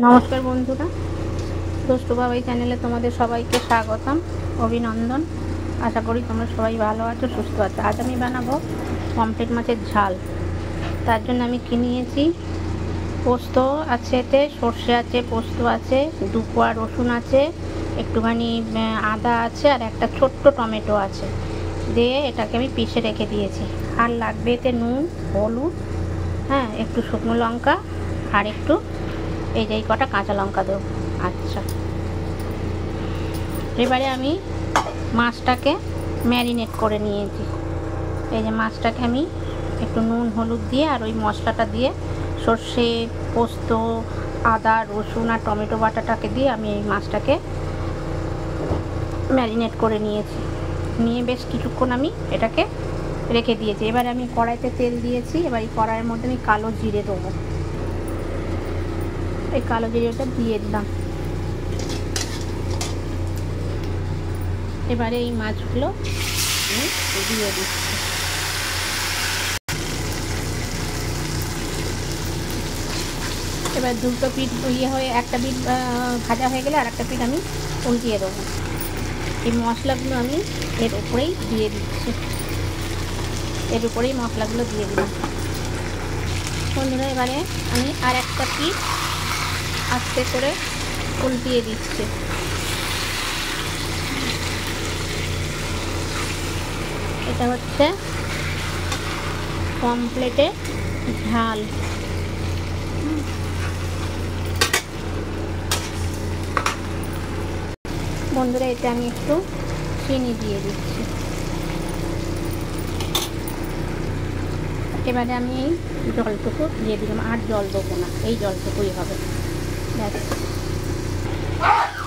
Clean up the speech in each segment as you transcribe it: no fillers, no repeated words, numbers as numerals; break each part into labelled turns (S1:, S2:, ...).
S1: নমস্কার বন্ধুরা, দুষ্টু বাবাই চ্যানেলে তোমাদের সবাইকে স্বাগতম, অভিনন্দন। আশা করি তোমরা সবাই ভালো আছো, সুস্থ আছো। আজ আমি বানাবো পমফ্রেট মাছের ঝাল। তার জন্য আমি কিনেছি পোস্ত আছে, এতে সর্ষে আছে, পোস্ত আছে, 2 কোয়া রসুন আছে, একটুখানি আদা আছে, আর একটা ছোট্ট টমেটো আছে। দিয়ে এটাকে আমি পিষে রেখে দিয়েছি। আর লাগবে এতে নুন, হলুদ, একটু শুকনো লঙ্কা, আর একটু এই কটা কাঁচা লঙ্কা দেবো। আচ্ছা, এবারে আমি মাছটাকে ম্যারিনেট করে নিয়েছি। এই যে মাছটাকে আমি একটু নুন হলুদ দিয়ে আর ওই মশলাটা দিয়ে, সর্ষে, পোস্ত, আদা, রসুন আর টমেটো বাটাটাকে দিয়ে আমি এই মাছটাকে ম্যারিনেট করে নিয়েছি। নিয়ে বেশ কিছুক্ষণ আমি এটাকে রেখে দিয়েছি। এবারে আমি কড়াইতে তেল দিয়েছি। এবার এই কড়াইয়ের মধ্যে আমি কালো জিরে দেবো। এই কালো জিরেটা দিয়ে দিলাম। এবারে এই মাছগুলো আমি দিয়ে দিচ্ছি। এবার দুটো পিঠ হয়ে একটা পিঠ ভাজা হয়ে গেলে আর একটা পিঠ আমি উল্টিয়ে দেবো। এই মশলাগুলো আমি এর উপরেই দিয়ে দিচ্ছি। এর উপরেই মশলাগুলো দিয়ে দিলাম। বন্ধুরা, এবারে আমি আর একটা পিঠ আস্তে করে উল্টিয়ে দিচ্ছি। এটা হচ্ছে পমফ্রেটের ঝাল। বন্ধুরা, এতে আমি একটু চিনি দিয়ে দিচ্ছি। এবারে আমি এই জলটুকু দিয়ে দিলাম, আর জল দেবো না, এই জলটুকুই হবে।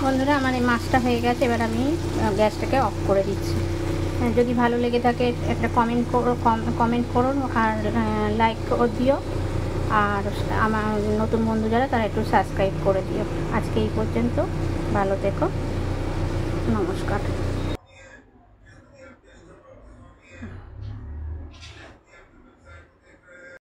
S1: বন্ধুরা, আমার এই মাছটা হয়ে গেছে। এবার আমি গ্যাসটাকে অফ করে দিচ্ছি। যদি ভালো লেগে থাকে একটা কমেন্ট করো আর লাইক দিও। আর আমার নতুন বন্ধু যারা, তারা একটু সাবস্ক্রাইব করে দিও। আজকে এই পর্যন্ত, ভালো থেকো, নমস্কার।